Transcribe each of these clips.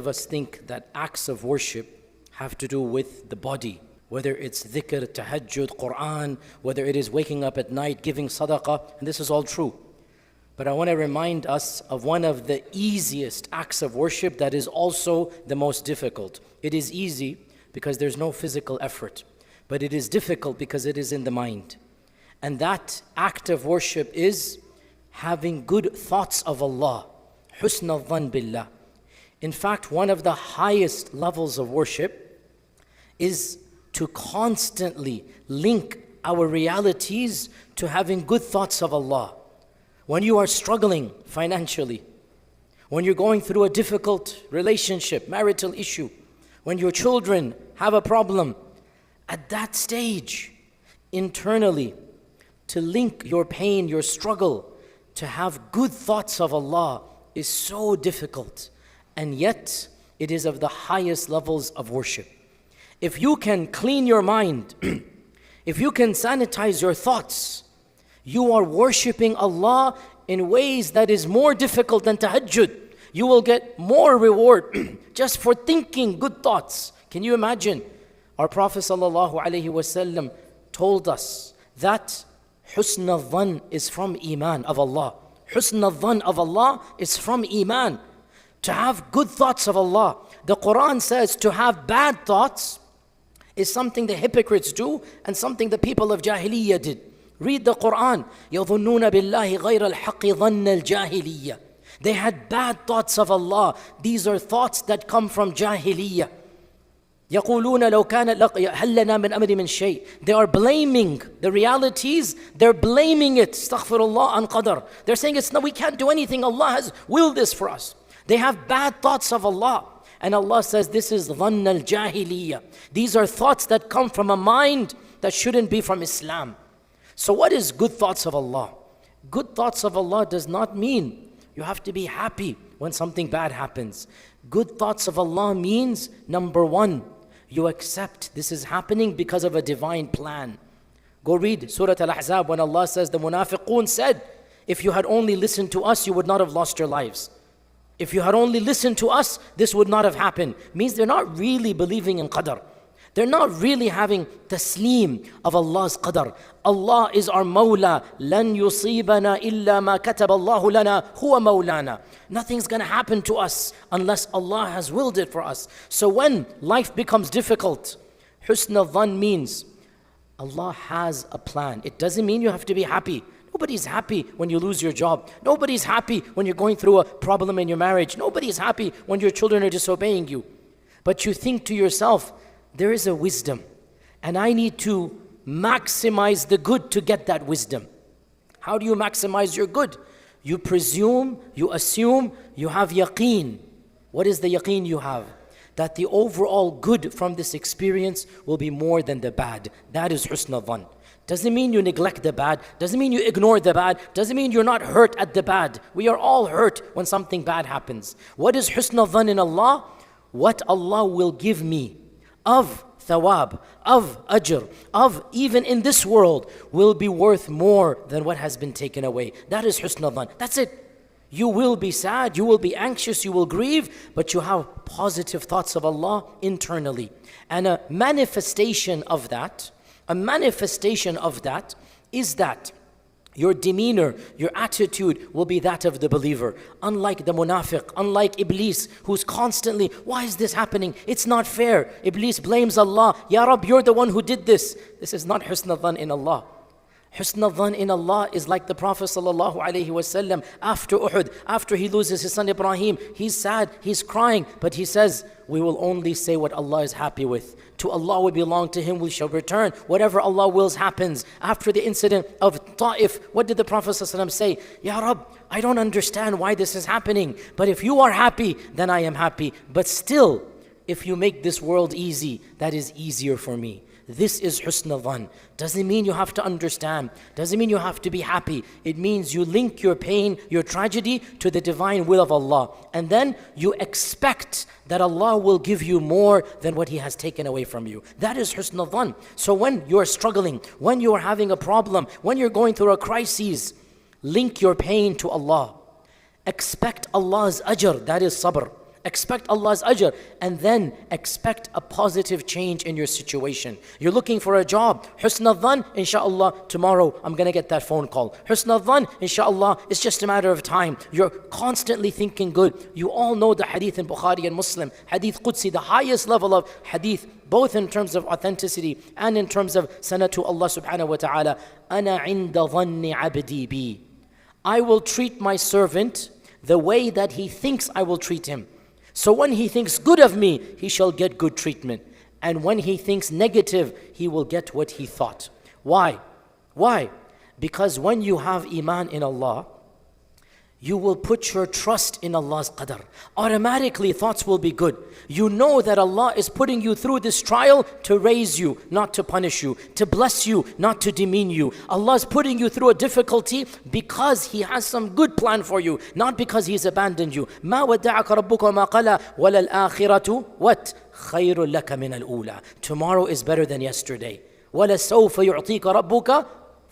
of us think that acts of worship have to do with the body, whether it's dhikr, tahajjud, Quran, whether it is waking up at night, giving sadaqah, and this is all true. But I want to remind us of one of the easiest acts of worship that is also the most difficult. It is easy because there's no physical effort, but it is difficult because it is in the mind. And that act of worship is having good thoughts of Allah, husn al-dhan billah. In fact, one of the highest levels of worship is to constantly link our realities to having good thoughts of Allah. When you are struggling financially, when you're going through a difficult relationship, marital issue, when your children have a problem, at that stage, internally, to link your pain, your struggle, to have good thoughts of Allah is so difficult. And yet, it is of the highest levels of worship. If you can clean your mind, if you can sanitize your thoughts, you are worshiping Allah in ways that is more difficult than tahajjud. You will get more reward just for thinking good thoughts. Can you imagine? Our Prophet ﷺ told us that husn al-dhan is from iman of Allah. Husn al-dhan of Allah is from iman. To have good thoughts of Allah. The Quran says to have bad thoughts is something the hypocrites do and something the people of Jahiliyyah did. Read the Quran. يَظُنُّونَ بِاللَّهِ غَيْرَ الْحَقِّ ظَنَّ الْجَاهِلِيَّةِ. They had bad thoughts of Allah. These are thoughts that come from Jahiliyyah. يَقُولُونَ لَوْ كَانَ هَلْ لَنَا مِنْ أَمْرِ مِنْ شَيْءٍ. They are blaming the realities. They're blaming it. Astaghfirullah an qadar. They're saying we can't do anything. Allah has willed this for us. They have bad thoughts of Allah. And Allah says this is dhann al-jahiliyyah. These are thoughts that come from a mind that shouldn't be from Islam. So what is good thoughts of Allah? Good thoughts of Allah does not mean you have to be happy when something bad happens. Good thoughts of Allah means, number one, you accept this is happening because of a divine plan. Go read Surah Al-Ahzab when Allah says the munafiqun said, if you had only listened to us, you would not have lost your lives. If you had only listened to us, this would not have happened. Means they're not really believing in qadr. They're not really having taslim of Allah's qadr. Allah is our mawla. لَن يُصِيبَنَا إِلَّا مَا كَتَبَ اللَّهُ لَنَا هُوَ مَوْلَانَا. Nothing's going to happen to us unless Allah has willed it for us. So when life becomes difficult, husn al-dhan means Allah has a plan. It doesn't mean you have to be happy. Nobody's happy when you lose your job. Nobody's happy when you're going through a problem in your marriage. Nobody's happy when your children are disobeying you. But you think to yourself, there is a wisdom, and I need to maximize the good to get that wisdom. How do you maximize your good? You presume, you assume, you have yaqeen. What is the yaqeen you have? That the overall good from this experience will be more than the bad. That is husn al-dhan. Doesn't mean you neglect the bad. Doesn't mean you ignore the bad. Doesn't mean you're not hurt at the bad. We are all hurt when something bad happens. What is husn al-dhan in Allah? What Allah will give me of thawab, of ajr, of even in this world will be worth more than what has been taken away. That is husn al-dhan. That's it. You will be sad, you will be anxious, you will grieve, but you have positive thoughts of Allah internally. And a manifestation of that is that your demeanor, your attitude will be that of the believer. Unlike the munafiq, unlike Iblis, who's constantly, why is this happening? It's not fair. Iblis blames Allah. Ya Rab, you're the one who did this. This is not husn al-dhan in Allah. Husn al-dhan in Allah is like the Prophet ﷺ after Uhud, after he loses his son Ibrahim. He's sad, he's crying, but he says, we will only say what Allah is happy with. To Allah we belong, to Him we shall return. Whatever Allah wills happens. After the incident of Ta'if, what did the Prophet ﷺ say? Ya Rab, I don't understand why this is happening, but if you are happy, then I am happy. But still, if you make this world easy, that is easier for me. This is husn al-dhan. Doesn't mean you have to understand. Doesn't mean you have to be happy. It means you link your pain, your tragedy to the divine will of Allah. And then you expect that Allah will give you more than what He has taken away from you. That is husn al-dhan. So when you are struggling, when you are having a problem, when you're going through a crisis, link your pain to Allah. Expect Allah's ajr, that is sabr. Expect Allah's ajr, and then expect a positive change in your situation. You're looking for a job. Husn al-dhan, inshallah, tomorrow I'm going to get that phone call. Husn al-dhan, inshallah, it's just a matter of time. You're constantly thinking good. You all know the hadith in Bukhari and Muslim, hadith Qudsi, the highest level of hadith, both in terms of authenticity and in terms of sanad to Allah subhanahu wa ta'ala. Ana inda dhanni abdi bi. I will treat my servant the way that he thinks I will treat him. So when he thinks good of me, he shall get good treatment. And when he thinks negative, he will get what he thought. Why? Why? Because when you have iman in Allah, you will put your trust in Allah's qadr. Automatically thoughts will be good. You know that Allah is putting you through this trial to raise you, not to punish you, to bless you, not to demean you. Allah is putting you through a difficulty because He has some good plan for you, not because He's abandoned you. مَا وَدَّعَكَ رَبُّكَ وَمَا قَلَى وَلَلْآخِرَةُ what? خَيْرٌ لَكَ مِنَ الْأُولَى. Tomorrow is better than yesterday. وَلَسَوْفَ يُعْطِيكَ رَبُّكَ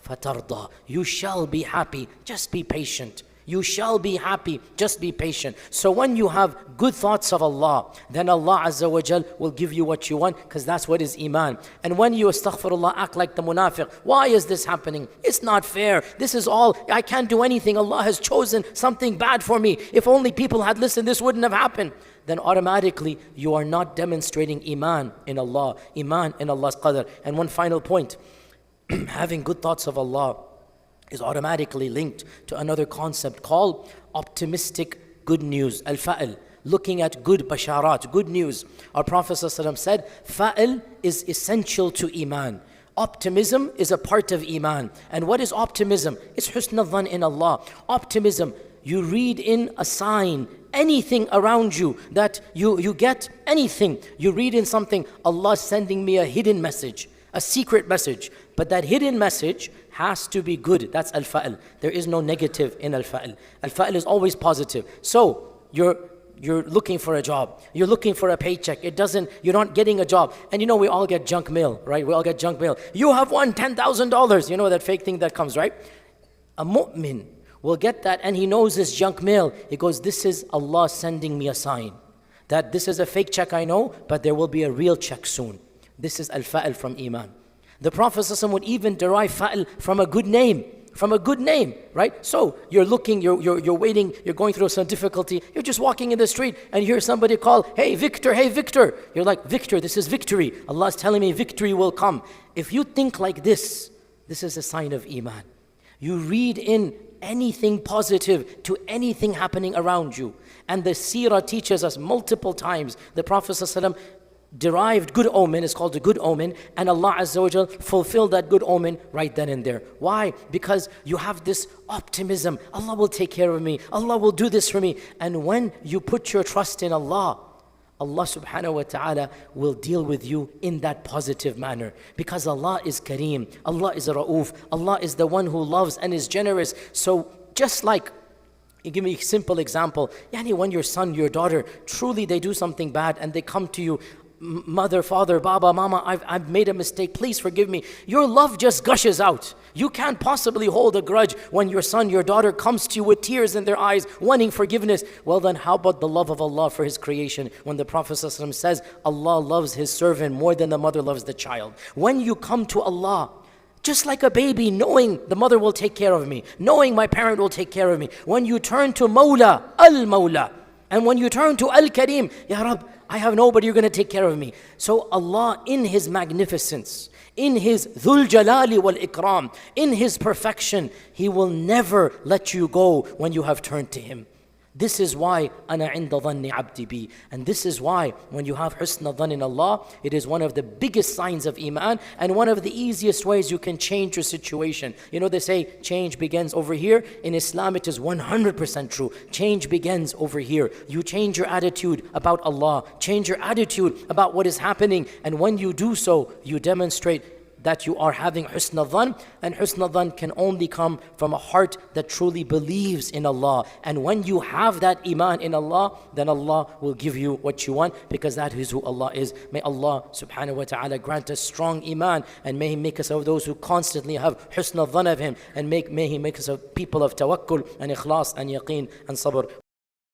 فَتَرْضَى. You shall be happy. Just be patient. You shall be happy, just be patient. So when you have good thoughts of Allah, then Allah Azza wa Jal will give you what you want, because that's what is iman. And when you, astaghfirullah, act like the munafiq, why is this happening? It's not fair. This is all, I can't do anything. Allah has chosen something bad for me. If only people had listened, this wouldn't have happened. Then automatically you are not demonstrating iman in Allah, iman in Allah's qadr. And one final point, having good thoughts of Allah is automatically linked to another concept called optimistic good news, al-fa'il, looking at good basharat, good news. Our Prophet ﷺ said, fa'il is essential to iman. Optimism is a part of iman. And what is optimism? It's husn al-dhan in Allah. Optimism, you read in a sign, anything around you, that you get anything. You read in something, Allah is sending me a hidden message, a secret message. But that hidden message has to be good. That's al-fa'il. There is no negative in al-fa'il. Al-fa'il is always positive. So you're looking for a job. You're looking for a paycheck. You're not getting a job. And you know we all get junk mail, right? We all get junk mail. You have won $10,000. You know that fake thing that comes, right? A mu'min will get that, and he knows this junk mail. He goes, this is Allah sending me a sign that this is a fake check, I know, but there will be a real check soon. This is al-fa'il from iman. The Prophet ﷺ would even derive fa'il from a good name. From a good name, right? So you're looking, you're waiting, you're going through some difficulty. You're just walking in the street and you hear somebody call, hey Victor, hey Victor. You're like, Victor, this is victory. Allah is telling me victory will come. If you think like this is a sign of iman. You read in anything positive to anything happening around you. And the seerah teaches us multiple times. The Prophet ﷺ derived good omen, is called a good omen, and Allah Azza wa Jal fulfilled that good omen right then and there. Why? Because you have this optimism. Allah will take care of me. Allah will do this for me. And when you put your trust in Allah, Allah subhanahu wa ta'ala will deal with you in that positive manner. Because Allah is Kareem, Allah is Ra'uf, Allah is the one who loves and is generous. So just like, you give me a simple example, yani when your son, your daughter, truly they do something bad and they come to you, mother, father, baba, mama, I've made a mistake, please forgive me. Your love just gushes out. You can't possibly hold a grudge when your son, your daughter comes to you with tears in their eyes, wanting forgiveness. Well then, how about the love of Allah for His creation? When the Prophet ﷺ says, Allah loves His servant more than the mother loves the child. When you come to Allah, just like a baby, knowing the mother will take care of me, knowing my parent will take care of me. When you turn to Mawla, Al-Mawla, and when you turn to Al-Kareem, Ya Rab, I have nobody, you're going to take care of me. So Allah, in His magnificence, in His Dhul Jalali wal Ikram, in His perfection, He will never let you go when you have turned to Him. This is why أَنَا عِنْدَ ظَنِّ عَبْدِ بِي. And this is why when you have husn al-dhan in Allah, it is one of the biggest signs of iman and one of the easiest ways you can change your situation. You know, they say change begins over here. In Islam, it is 100% true. Change begins over here. You change your attitude about Allah, change your attitude about what is happening. And when you do so, you demonstrate that you are having husn al-dhan, and husn al-dhan can only come from a heart that truly believes in Allah. And when you have that iman in Allah, then Allah will give you what you want, because that is who Allah is. May Allah subhanahu wa ta'ala grant us strong iman, and may He make us of those who constantly have husn al-dhan of Him, and may He make us of people of tawakkul and ikhlas and yaqeen and sabr.